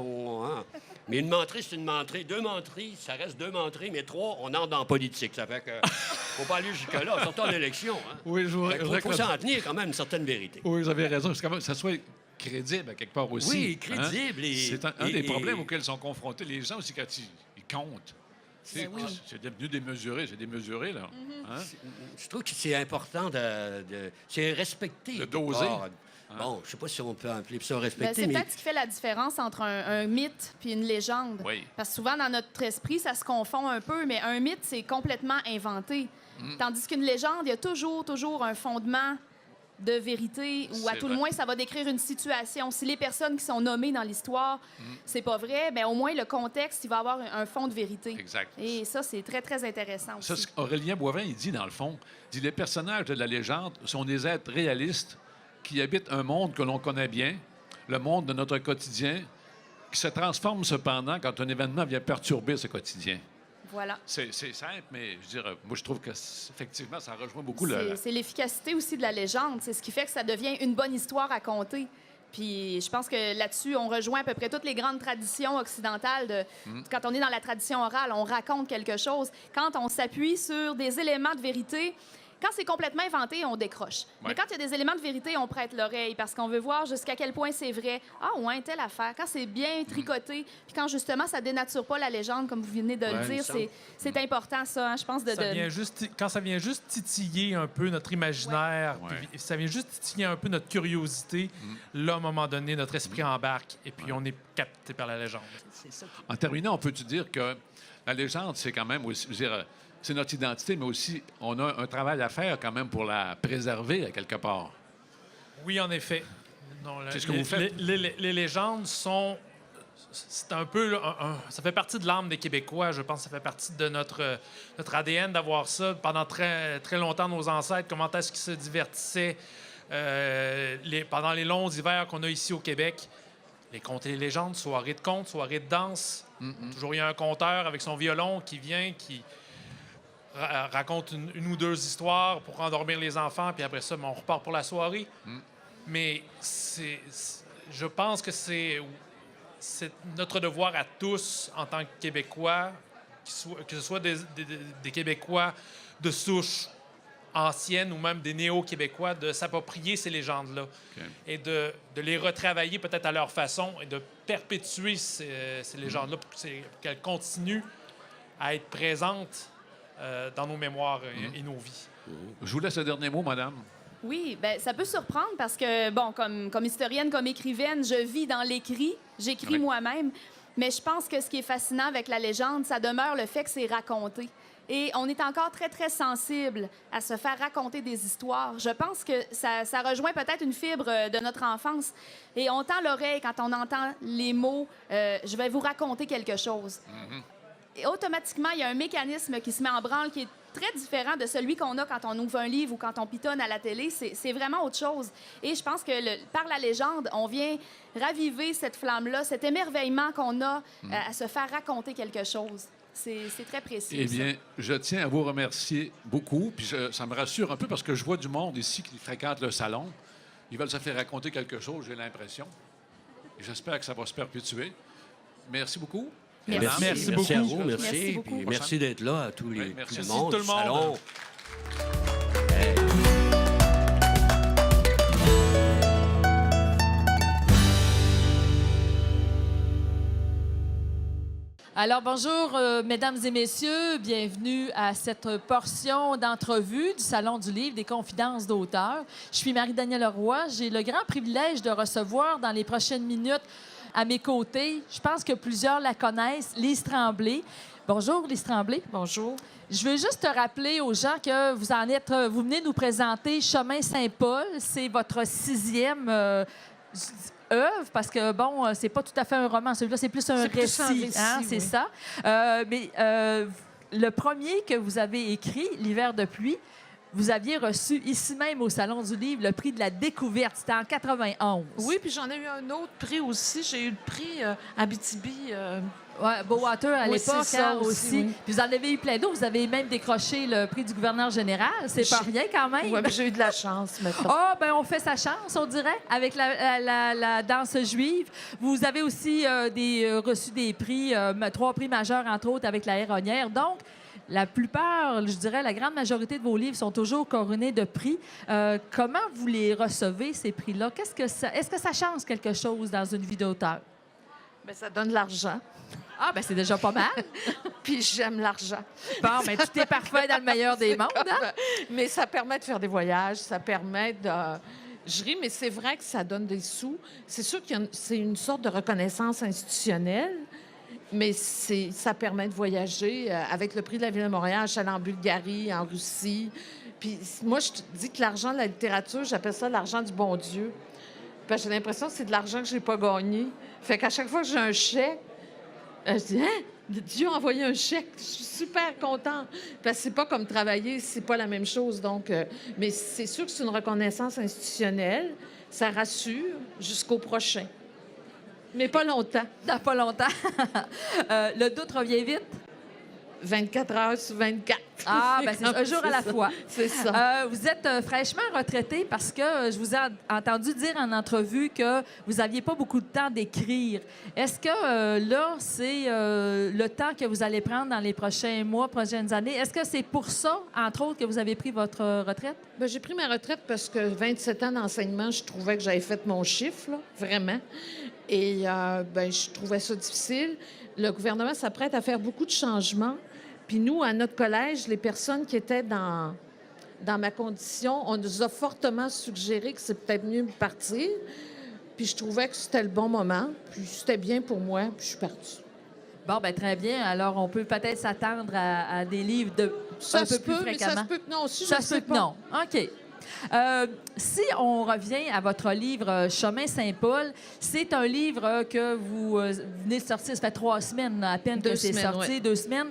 Mais une menterie, c'est une menterie. 2 menteries, ça reste 2 menteries, mais 3, on entre dans la politique. Ça fait que faut pas aller jusque-là, surtout en élection. Hein. Oui, Il faut s'en tenir quand même une certaine vérité. Oui, vous avez raison. C'est quand même que ça soit crédible à quelque part aussi. Oui, crédible Hein? et- C'est un et- des et- problèmes auxquels sont confrontés les gens aussi quand ils comptent. C'est Ben oui. c'est devenu démesuré, c'est démesuré, là. Hein? Je trouve que c'est important c'est respecter. De doser. Bon, je sais pas si on peut appeler ça Ben, respecter, c'est mais peut-être ce qui fait la différence entre un mythe puis une légende. Oui. Parce que souvent, dans notre esprit, ça se confond un peu, mais un mythe, c'est complètement inventé. Tandis qu'une légende, il y a toujours un fondement de vérité, ou à C'est tout le vrai. moins, ça va décrire une situation. Si les personnes qui sont nommées dans l'histoire, c'est pas vrai, bien, au moins, le contexte, il va avoir un fond de vérité. Exact. Et ça, c'est très, très intéressant Ça, aussi. ce qu'Aurélien Boivin, il dit, dans le fond, il dit les personnages de la légende sont des êtres réalistes qui habitent un monde que l'on connaît bien, le monde de notre quotidien, qui se transforme cependant quand un événement vient perturber ce quotidien. Voilà. C'est simple, mais je dirais, moi, je trouve que effectivement, ça rejoint beaucoup le. C'est l'efficacité aussi de la légende. C'est ce qui fait que ça devient une bonne histoire à conter. Puis je pense que là-dessus, on rejoint à peu près toutes les grandes traditions occidentales. Quand on est dans la tradition orale, on raconte quelque chose. Quand on s'appuie sur des éléments de vérité, quand c'est complètement inventé, on décroche. Ouais. Mais quand il y a des éléments de vérité, on prête l'oreille parce qu'on veut voir jusqu'à quel point c'est vrai. Ah ouais, telle affaire. Quand c'est bien tricoté, puis quand justement ça dénature pas la légende, comme vous venez de le Ouais, il dire, me semble. c'est important ça, hein, je pense. Quand ça vient juste titiller un peu notre imaginaire, Ouais. puis ça vient juste titiller un peu notre curiosité, là, à un moment donné, notre esprit embarque et puis on est capté par la légende. En terminant, on peut-tu dire que la légende, c'est quand même aussi, je veux dire, c'est notre identité, mais aussi, on a un travail à faire quand même pour la préserver à quelque part. Oui, en effet. Non, C'est ce que vous faites. Les légendes sont... C'est un peu... ça fait partie de l'âme des Québécois. Je pense que ça fait partie de notre ADN d'avoir ça. Pendant très, très longtemps, nos ancêtres, comment est-ce qu'ils se divertissaient pendant les longs hivers qu'on a ici au Québec. Les contes et les légendes, soirées de contes, soirées de danse. Toujours, il y a un conteur avec son violon qui vient, qui raconte une ou deux histoires pour endormir les enfants, puis après ça, on repart pour la soirée. Mais je pense que c'est notre devoir à tous, en tant que Québécois, que ce soit des Québécois de souche ancienne ou même des néo-Québécois, de s'approprier ces légendes-là et de les retravailler peut-être à leur façon et de perpétuer ces légendes-là pour qu'elles continuent à être présentes dans nos mémoires et nos vies. Je vous laisse le dernier mot, madame. Oui, ben ça peut surprendre parce que, bon, comme historienne, comme écrivaine, je vis dans l'écrit, j'écris Oui. moi-même, mais je pense que ce qui est fascinant avec la légende, ça demeure le fait que c'est raconté. Et on est encore très, très sensible à se faire raconter des histoires. Je pense que ça rejoint peut-être une fibre de notre enfance. Et on tend l'oreille quand on entend les mots « je vais vous raconter quelque chose ». Et automatiquement, il y a un mécanisme qui se met en branle qui est très différent de celui qu'on a quand on ouvre un livre ou quand on pitonne à la télé. C'est vraiment autre chose. Et je pense que par la légende, on vient raviver cette flamme-là, cet émerveillement qu'on a à se faire raconter quelque chose. C'est très précieux. Eh bien, je tiens à vous remercier beaucoup. Puis ça me rassure un peu parce que je vois du monde ici qui fréquente le salon. Ils veulent se faire raconter quelque chose, j'ai l'impression. Et j'espère que ça va se perpétuer. Merci beaucoup. Merci. Merci à beaucoup. vous, merci. Merci beaucoup. Puis merci d'être là à tous Oui, les merci. tout le Merci monde. tout le du monde. salon. Alors, bonjour, mesdames et messieurs. Bienvenue à cette portion d'entrevue du Salon du Livre des Confidences d'auteurs. Je suis Marie-Danielle Leroy. J'ai le grand privilège de recevoir dans les prochaines minutes à mes côtés, je pense que plusieurs la connaissent, Lise Tremblay. Bonjour, Lise Tremblay. Bonjour. Je veux juste te rappeler aux gens que vous venez nous présenter Chemin Saint-Paul. C'est votre 6e œuvre, parce que, bon, c'est pas tout à fait un roman. Celui-là, c'est plus un récit. Hein, c'est oui. ça. Mais le premier que vous avez écrit, L'hiver de pluie, vous aviez reçu ici même au Salon du Livre le prix de la découverte. C'était en 91. Oui, puis j'en ai eu un autre prix aussi. J'ai eu le prix Abitibi. Ouais, Bowater à Oui, l'époque c'est ça hein, aussi, aussi. oui. Puis vous en avez eu plein d'autres. Vous avez même décroché le prix du gouverneur général. C'est pas rien quand même. Oui, mais j'ai eu de la chance, mettons. Ah, ben on fait sa chance, on dirait, avec la danse juive. Vous avez aussi reçu des prix, 3 prix majeurs, entre autres, avec la Héronnière. Donc, la plupart, je dirais, la grande majorité de vos livres sont toujours couronnés de prix. Comment vous les recevez, ces prix-là? Est-ce que ça change quelque chose dans une vie d'auteur? Mais ça donne de l'argent. Ah, ben c'est déjà pas mal. Puis j'aime l'argent. Bon, ben tout est parfait dans le meilleur des mondes, hein? Mais ça permet de faire des voyages, ça permet de... Je ris, mais c'est vrai que ça donne des sous. C'est sûr que c'est une sorte de reconnaissance institutionnelle, mais ça permet de voyager. Avec le prix de la Ville de Montréal, je suis allée en Bulgarie, en Russie. Puis moi, je te dis que l'argent de la littérature, j'appelle ça l'argent du bon Dieu. Parce que j'ai l'impression que c'est de l'argent que je n'ai pas gagné. Fait qu'à chaque fois que j'ai un chèque, je dis, hein? Dieu a envoyé un chèque. Je suis super contente. Parce que c'est pas comme travailler, c'est pas la même chose. Donc, mais c'est sûr que c'est une reconnaissance institutionnelle. Ça rassure jusqu'au prochain. Mais pas longtemps. Dans pas longtemps. Le doute revient vite. 24 heures sur 24. Ah, ben c'est un jour à la ça. fois. C'est ça. Vous êtes fraîchement retraité parce que je vous ai entendu dire en entrevue que vous n'aviez pas beaucoup de temps d'écrire. Est-ce que là, c'est le temps que vous allez prendre dans les prochains mois, prochaines années? Est-ce que c'est pour ça, entre autres, que vous avez pris votre retraite? Bien, j'ai pris ma retraite parce que 27 ans d'enseignement, je trouvais que j'avais fait mon chiffre, là, vraiment. Et ben, je trouvais ça difficile. Le gouvernement s'apprête à faire beaucoup de changements. Puis nous, à notre collège, les personnes qui étaient dans ma condition, on nous a fortement suggéré que c'est peut-être mieux de partir. Puis je trouvais que c'était le bon moment. Puis c'était bien pour moi. Puis je suis partie. Bon, ben très bien. Alors, on peut peut-être s'attendre à des livres de Ça un se peu plus peut, mais fréquemment. ça se peut que non aussi, je Ça ne se peut sais que pas. non. OK. Si on revient à votre livre Chemin Saint-Paul, c'est un livre que vous venez de sortir, ça fait 3 semaines à peine que 2 c'est semaines, sorti, ouais. 2 semaines.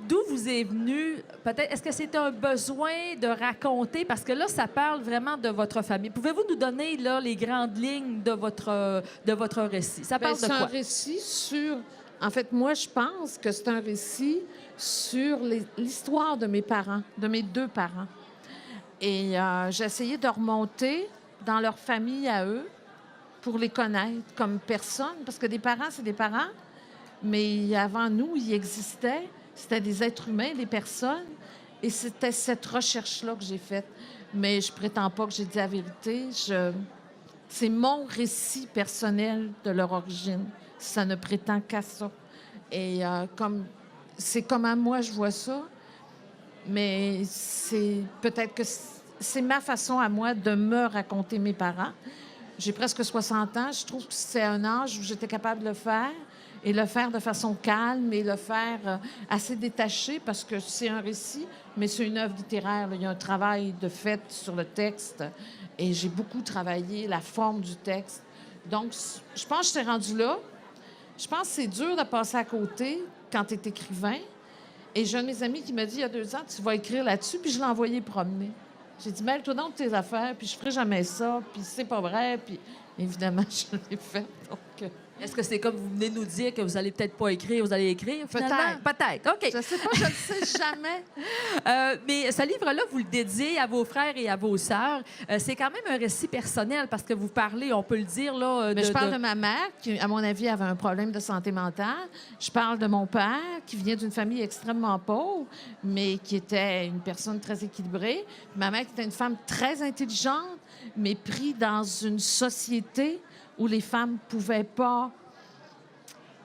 D'où vous est venu, peut-être, est-ce que c'est un besoin de raconter, parce que là, ça parle vraiment de votre famille. Pouvez-vous nous donner là, les grandes lignes de votre récit? Ça Bien, parle de c'est un quoi? récit sur... En fait, moi, je pense que c'est un récit sur l'histoire de mes parents, de mes 2 parents. Et j'ai essayé de remonter dans leur famille à eux pour les connaître comme personnes, parce que des parents, c'est des parents, mais avant nous, ils existaient. C'était des êtres humains, des personnes. Et c'était cette recherche-là que j'ai faite. Mais je prétends pas que j'ai dit la vérité. C'est mon récit personnel de leur origine. Ça ne prétend qu'à ça. Et c'est comment moi je vois ça, mais c'est peut-être que c'est ma façon à moi de me raconter mes parents. J'ai presque 60 ans. Je trouve que c'est un âge où j'étais capable de le faire et le faire de façon calme et le faire assez détaché parce que c'est un récit, mais c'est une œuvre littéraire. Là. Il y a un travail de fait sur le texte et j'ai beaucoup travaillé la forme du texte. Donc, je pense que je suis rendue là. Je pense que c'est dur de passer à côté quand tu es écrivain. Et j'ai un de mes amis qui m'a dit il y a 2 ans, tu vas écrire là-dessus, puis je l'ai envoyé promener. J'ai dit, mêle-toi donc de tes affaires, puis je ferai jamais ça, puis c'est pas vrai, puis évidemment, je l'ai fait. Donc, Est-ce que c'est comme vous venez de nous dire que vous allez peut-être pas écrire, vous allez écrire finalement? Peut-être. OK. je sais pas, je ne sais jamais. Mais ce livre-là, vous le dédiez à vos frères et à vos sœurs. C'est quand même un récit personnel parce que vous parlez, on peut le dire, là. Mais je parle de ma mère, qui, à mon avis, avait un problème de santé mentale. Je parle de mon père, qui vient d'une famille extrêmement pauvre, mais qui était une personne très équilibrée. Ma mère, qui était une femme très intelligente, mais prise dans une société où les femmes ne pouvaient pas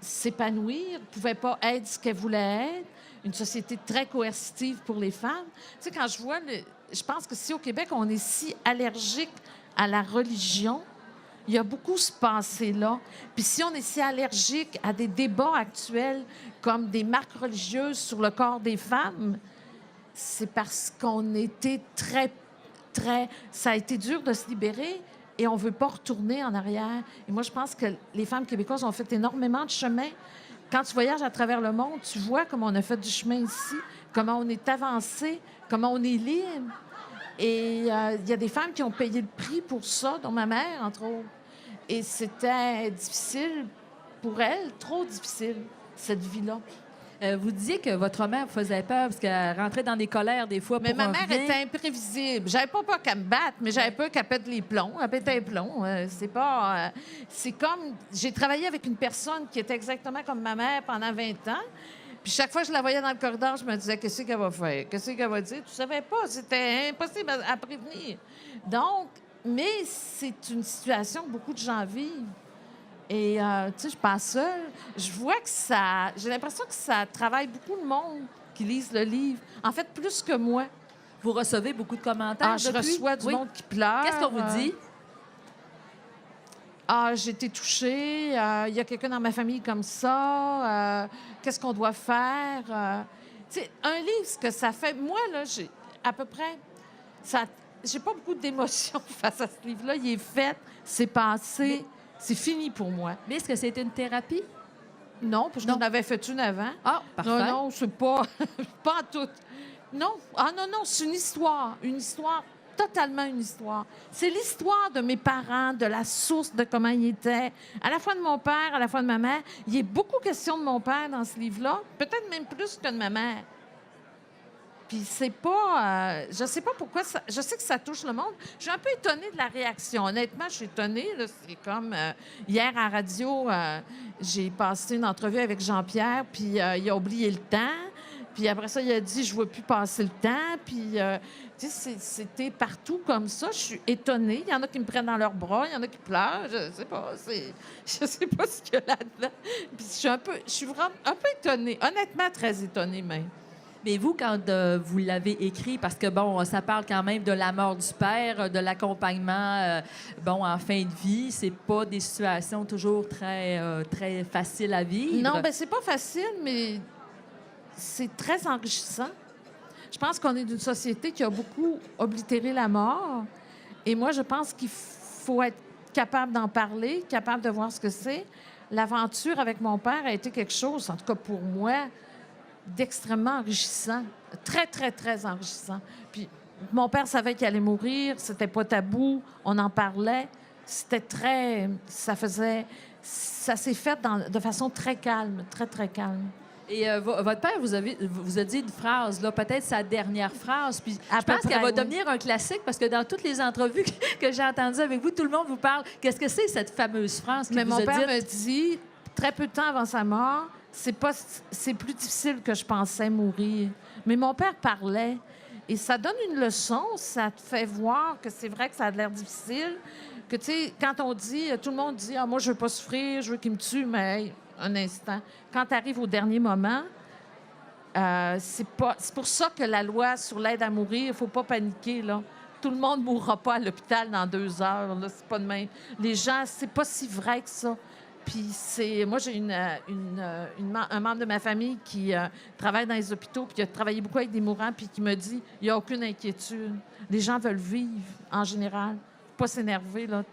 s'épanouir, ne pouvaient pas être ce qu'elles voulaient être. Une société très coercitive pour les femmes. Tu sais, quand je vois... Je pense que si au Québec, on est si allergique à la religion, il y a beaucoup ce passé-là. Puis si on est si allergique à des débats actuels comme des marques religieuses sur le corps des femmes, c'est parce qu'on était très... Ça a été dur de se libérer et on ne veut pas retourner en arrière. Et moi, je pense que les femmes québécoises ont fait énormément de chemin. Quand tu voyages à travers le monde, tu vois comment on a fait du chemin ici, comment on est avancé, comment on est libre. Et il y a des femmes qui ont payé le prix pour ça, dont ma mère, entre autres. Et c'était difficile pour elle, trop difficile, cette vie-là. Vous disiez que votre mère vous faisait peur parce qu'elle rentrait dans des colères des fois Mais pour ma un mère rien. était imprévisible. J'avais pas peur qu'elle me batte, mais j'avais peur qu'elle pète les plombs. Elle pétait les plombs. C'est pas... c'est comme... J'ai travaillé avec une personne qui était exactement comme ma mère pendant 20 ans. Puis chaque fois que je la voyais dans le corridor, je me disais, qu'est-ce qu'elle va faire? Qu'est-ce qu'elle va dire? Tu savais pas. C'était impossible à prévenir. Donc, mais c'est une situation que beaucoup de gens vivent. Et, tu sais, je passe seule. Je vois que ça... J'ai l'impression que ça travaille beaucoup le monde qui lisent le livre. En fait, plus que moi. Vous recevez beaucoup de commentaires Je depuis? reçois du Oui. monde qui pleure. Qu'est-ce qu'on vous dit? J'ai été touchée. Il y a quelqu'un dans ma famille comme ça. Qu'est-ce qu'on doit faire? sais, un livre, ce que ça fait... Moi, là, j'ai à peu près... J'ai pas beaucoup d'émotions face à ce livre-là. Il est fait, c'est passé, c'est fini pour moi. Mais est-ce que c'était une thérapie? Non, parce que j'en avais fait une avant. Ah, parfait. Non, c'est pas... pas en tout. Non. Ah non, c'est une histoire. Une histoire, totalement une histoire. C'est l'histoire de mes parents, de la source de comment ils étaient, à la fois de mon père, à la fois de ma mère. Il y a beaucoup question de mon père dans ce livre-là, peut-être même plus que de ma mère. Puis c'est pas... je sais pas pourquoi... je sais que ça touche le monde. Je suis un peu étonnée de la réaction. Honnêtement, je suis étonnée. Là. C'est comme... hier, à la radio, j'ai passé une entrevue avec Jean-Pierre, puis il a oublié le temps. Puis après ça, il a dit « Je ne veux plus passer le temps. » Puis, tu sais, c'était partout comme ça. Je suis étonnée. Il y en a qui me prennent dans leurs bras, il y en a qui pleurent. Je sais pas. Je sais pas ce qu'il y a là-dedans. Puis je suis vraiment un peu étonnée. Honnêtement, très étonnée même. Mais vous, quand vous l'avez écrit, parce que, bon, ça parle quand même de la mort du père, de l'accompagnement, bon, en fin de vie, c'est pas des situations toujours très, très faciles à vivre. Non, bien, c'est pas facile, mais c'est très enrichissant. Je pense qu'on est d'une société qui a beaucoup oblitéré la mort. Et moi, je pense qu'il faut être capable d'en parler, capable de voir ce que c'est. L'aventure avec mon père a été quelque chose, en tout cas pour moi, d'extrêmement enrichissant. Très, très, très enrichissant. Puis mon père savait qu'il allait mourir, c'était pas tabou, on en parlait. C'était très... Ça s'est fait de façon très calme, très, très calme. Et votre père vous a dit une phrase, là, peut-être sa dernière phrase, puis je pense qu'elle va devenir un classique parce que dans toutes les entrevues que j'ai entendues avec vous, tout le monde vous parle. Qu'est-ce que c'est, cette fameuse phrase qu'il vous a dite? Mais mon père me dit, très peu de temps avant sa mort, c'est plus difficile que je pensais mourir. Mais mon père parlait et ça donne une leçon, ça te fait voir que c'est vrai que ça a l'air difficile, que, tu sais, quand on dit, tout le monde dit « Ah, moi, je veux pas souffrir, je veux qu'il me tue », mais hey, un instant. Quand tu arrives au dernier moment, c'est pour ça que la loi sur l'aide à mourir, il faut pas paniquer, là. Tout le monde ne mourra pas à l'hôpital dans 2 heures, là, c'est pas de même. Les gens, c'est pas si vrai que ça. Puis moi, j'ai un membre de ma famille qui travaille dans les hôpitaux, puis qui a travaillé beaucoup avec des mourants, puis qui me dit il n'y a aucune inquiétude. Les gens veulent vivre, en général. Pas s'énerver, là.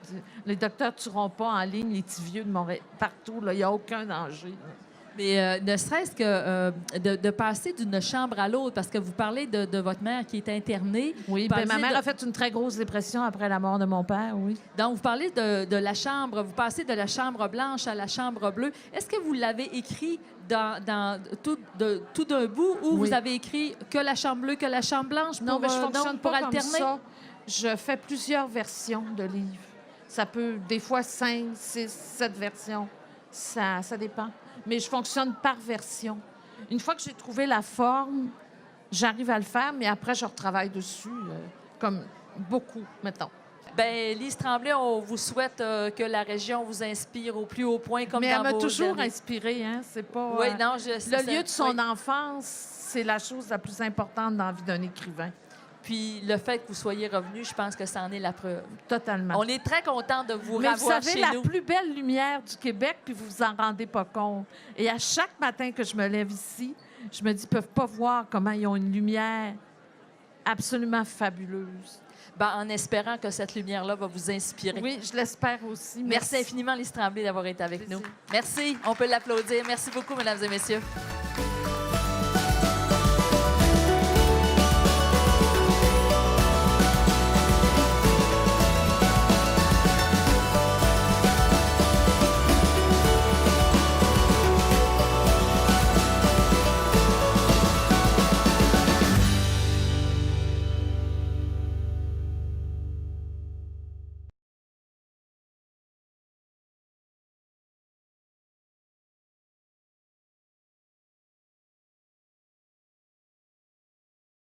Les docteurs ne tueront pas en ligne les petits vieux de Montréal. Partout, là. Il n'y a aucun danger. Là. Mais ne serait-ce que de passer d'une chambre à l'autre, parce que vous parlez de votre mère qui est internée. Oui, bien, ma mère a fait une très grosse dépression après la mort de mon père, oui. Donc, vous parlez de la chambre, vous passez de la chambre blanche à la chambre bleue. Est-ce que vous l'avez écrit dans tout d'un bout ou oui. Vous avez écrit que la chambre bleue, que la chambre blanche? Non, mais je fonctionne pour pas alterner? Comme ça. Je fais plusieurs versions de livres. Ça peut, des fois, 5, 6, 7 versions. Ça dépend. Mais je fonctionne par version. Une fois que j'ai trouvé la forme, j'arrive à le faire, mais après, je retravaille dessus, comme beaucoup, mettons. Bien, Lise Tremblay, on vous souhaite que la région vous inspire au plus haut point, comme mais dans vos... elle m'a toujours inspirée, hein? C'est pas... Oui, non, je sais. Le lieu de son enfance, c'est la chose la plus importante dans la vie d'un écrivain. Puis le fait que vous soyez revenu, je pense que ça en est la preuve. Totalement. On est très content de vous Mais revoir vous savez, chez la nous. plus belle lumière du Québec, puis vous vous en rendez pas compte. Et à chaque matin que je me lève ici, je me dis, ils peuvent pas voir comment ils ont une lumière absolument fabuleuse. Ben, en espérant que cette lumière-là va vous inspirer. Oui, je l'espère aussi. Merci infiniment, Lise Tremblay, d'avoir été avec Plaisir. nous. Merci. On peut l'applaudir. Merci beaucoup, mesdames et messieurs.